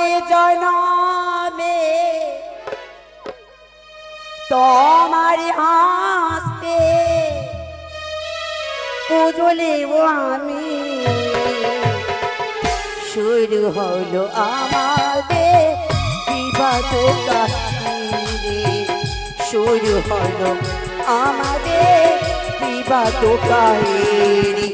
জনমে জনমে তোমার হাসতে পুজলেব আমি। শুরু হলো আমাদের বিবাদ কাহিনী, শুরু হলো আমাদের বিবাদ কাহিনী।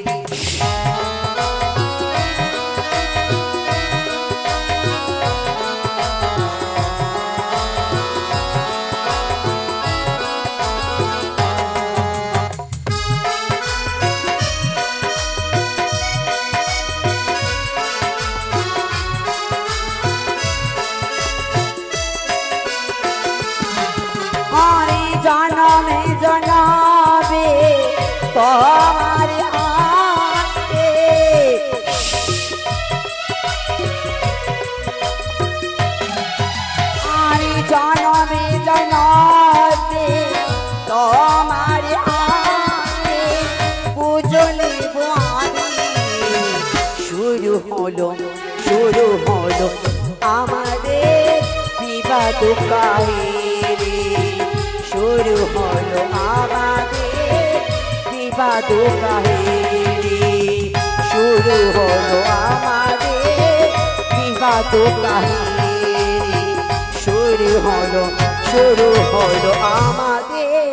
জনমে জনমে তোমার হাতে আরে জনমে জনমে তোমার হাতে পুজলিব আমি। শুরু হলো আমাদের বিবাদ কাহিনী, শুরু হলো আমাদের বিবাদ কাহিনী, শুরু হলো আমাদের বিবাদ কাহিনী, শুরু হলো আমাদের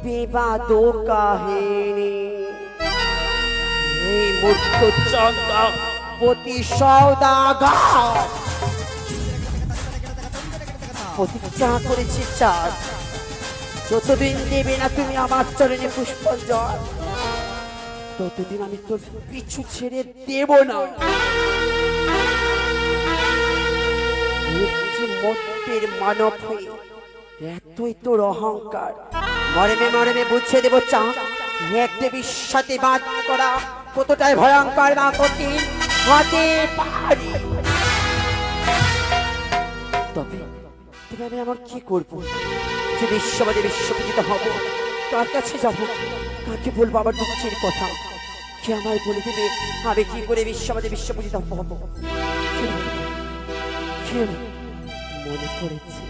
বিবাদ কাহিনী। এই মূর্খ চন্দ্র প্রতি সওদাগর প্রতিজ্ঞা করেছি চাঁদ, যতদিন দেবে না তুমি আমার চরণে পুষ্পাঞ্জল ততদিন আমি তোর পিছু ছেড়ে দেব না। মতের মানব হয়ে এতই তোর অহংকার, মরমে মরমে বুঝিয়ে দেব চাঁদ এক দেবীর সাথে বাদ করা কতটাই ভয়ঙ্কর বা কঠিন হতে পারে। তবে আমি আমার কি করবো? যে বিশ্ববাদে বিশ্বপূজিত হব, কার কাছে যাব, কাকে বলবো আমার দুঃখের কথা? কে আমায় বলে দেবে আমি কি করে বিশ্ববাদে বিশ্বপূজিত হব? মনে পড়েছে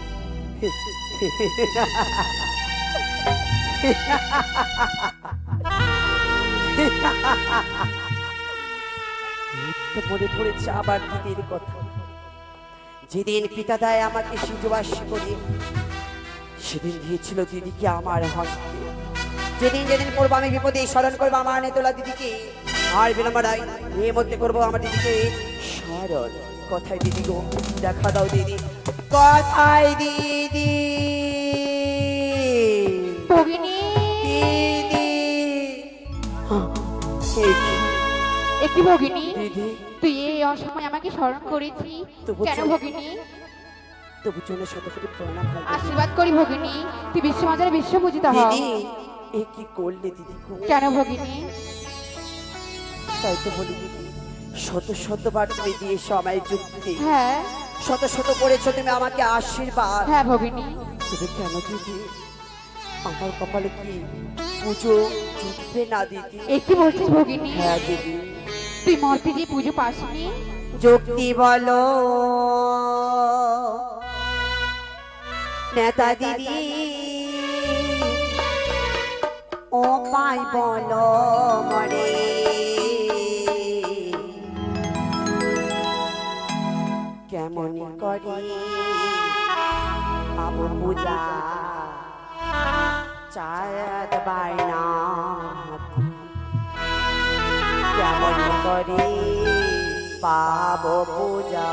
মনে পড়েছে আবার দিদির কথা। যেদিন পিতা দায় আমাকে সিজবাস করে সেদিন দিয়েছিল দিদিকে আমার হস্তে। যেদিন করবো আমি বিপদে স্মরণ করবো আমার নেতলা দিদিকে, আর বিলম্ব নাই এর মধ্যে করবো আমার দিদিকে স্মরণ। কথায় দিদি গো, দেখা দাও দিদি, কথায় দিদি, দিদি একটি ভগিনী, তুই এই অসময় আমাকে স্মরণ করেছি কেন ভগিনী? তবু জন্য শতকোটি প্রণাম। আশীর্বাদ করি ভগিনী, তুই বিশ্বমাজারে বিশ্বপূজিত হ। দিদি এ কি করলে দিদি? কেন ভগিনী? তাই তো বলি দিদি, শত শতবার তুমি দিয়েছো আমায় যুক্তি, হ্যাঁ শত শত করেছো তুমি আমাকে আশীর্বাদ। হ্যাঁ ভগিনী। তুমি কেন দিদি আমার কপালে কি পুজো জুটবে না দিদি? একটি বলছিস ভগিনী? হ্যাঁ দিদি। তুই মর্তে যে পুজো পাসনি? যুক্তি বলো নেতা দিদি, ও পাই বলো মরে, কেমন করি পাবো পূজা চাঁদ বায়না, কেমন করি পাবো পূজা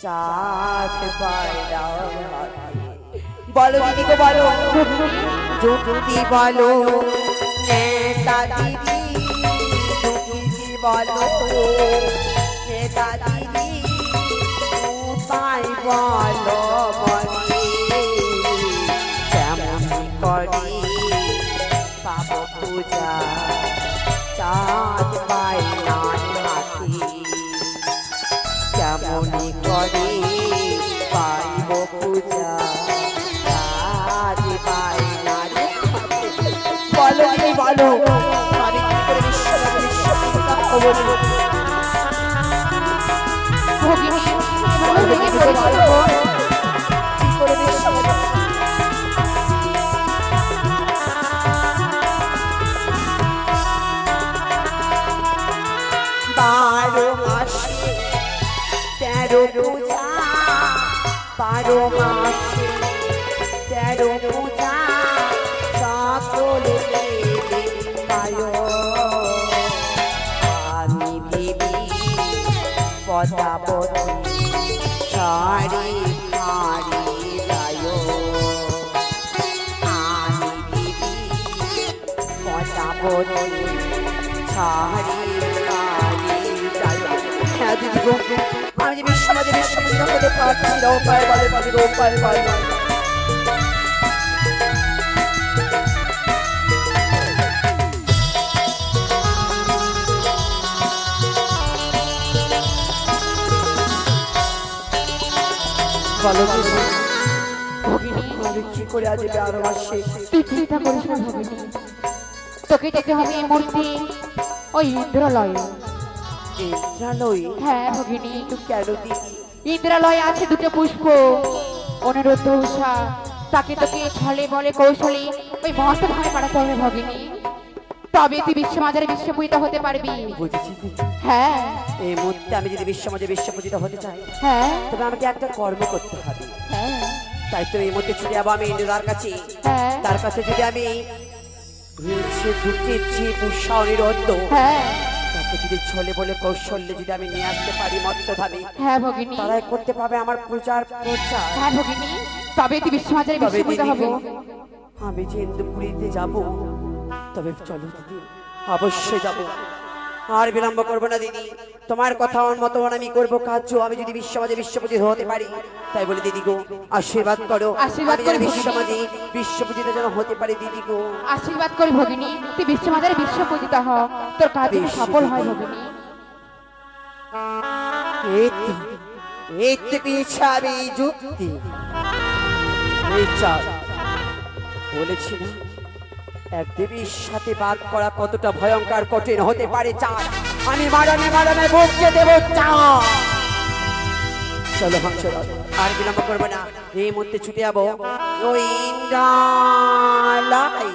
চাঁদ বায়না? বলো দিদি গো বলো, যুক্তি বলো নেতা দিদি, যুক্তি বলো নেতা দিদি, উপায় বলো বলি, কেমন করি পাবো পূজা চাঁদ বায়নার হাতি, কেমন করি পাইব পূজা চাঁদ বায়নার হাতি? বলো দিদি বলো, আমি কি করে ভগিনী পারবো কি করে বিশ্বমাতা বারো মাসে 13 পূজা 12 মাসে 13 পূজা সকলে দেবে পায় আমি ভেবে পদাবতী ছাড়ি হারি যায় আমি ভেবে পদাবতী ছাড়ি হারি যায় হ্যাঁ দিদি গো আমি যে বিশ্বমাঝে বিশ্বমাঝে হতে পারছি না উপায় বলে বলে উপায় বলে বলো ভগিনী আমি কি করে আজ 12 মাসে তুই চিন্তা করিস না ভগিনী, তোকে যেতে হবে এই মুহূর্তে ওই ইন্দ্রালয়ে। ইন্দ্রালয় হ্যাঁ ভগিনী, কিন্তু কেন দিদি ইন্দ্রালয়ে আছে দুটো পুষ্প, অনুরোধ উষা, তাকে তোকে ছলে বলে কৌশলে ওই মহত্ব ধামে পাঠাতে হবে ভগিনী, তবে তুই বিশ্বমাজারে বিশ্বপূজিত হতে পারবি। বুঝেছি দিদি হ্যাঁ এই মুহূর্তে আমি যদি বিশ্বমাঝে বিশ্বপূজিত হতে চাই হ্যাঁ তবে আমাকে একটা কর্ম করতে হবে। হ্যাঁ তাই তো এই মুহূর্তে ছুটে যাবো আমি ইন্দ্রার কাছে। হ্যাঁ তার কাছে যদি আমি হয়েছে ঢুকেছি পুষা অনিরুদ্ধ হ্যাঁ তাকে যদি ছলে বলে কৌশল্যে যদি আমি নিয়ে আসতে পারি মত্তধামে হ্যাঁ ভগিনী, তারাই করতে পাবে আমার প্রচার প্রচার। হ্যাঁ ভগিনী, তবে তুই বিশ্বমাজারে তবে বিশ্বপূজিত দিদি হবো। আমি যে ইন্দুপুরীতে যাব তবে চলো দিদি অবশ্যই যাব, আর বিলম্ব করবো না দিদি। তোমার কথা আমার মতো আমি করবো কার্য, আমি যদি বিশ্বমাঝে বিশ্বপূজিত হতে পারি তাই বলে দিদি গো আশীর্বাদ করো, আশীর্বাদ আমি যেন করি। বিশ্বমাঝে বিশ্বপূজিত যেন হতে পারি দিদি গো। আশীর্বাদ করি ভগিনী, তুই বিশ্বমাজারে বিশ্বপূজিত হ, তোর কাজ যেন সফল হয় ভগিনী। এই তো পেয়েছে আমি যুক্তি এই চাল বলেছি না এক দেবীর সাথে বাদ করা কতটা ভয়ঙ্কর কঠিন হতে পারে চাল, আমি মারণে মারণে বকতে দেব চাল। চলো হংসরাজ আর বিলম্ব করবো না, এই মুহূর্তে ছুটে যাবো ওই ইন্দ্রালয়।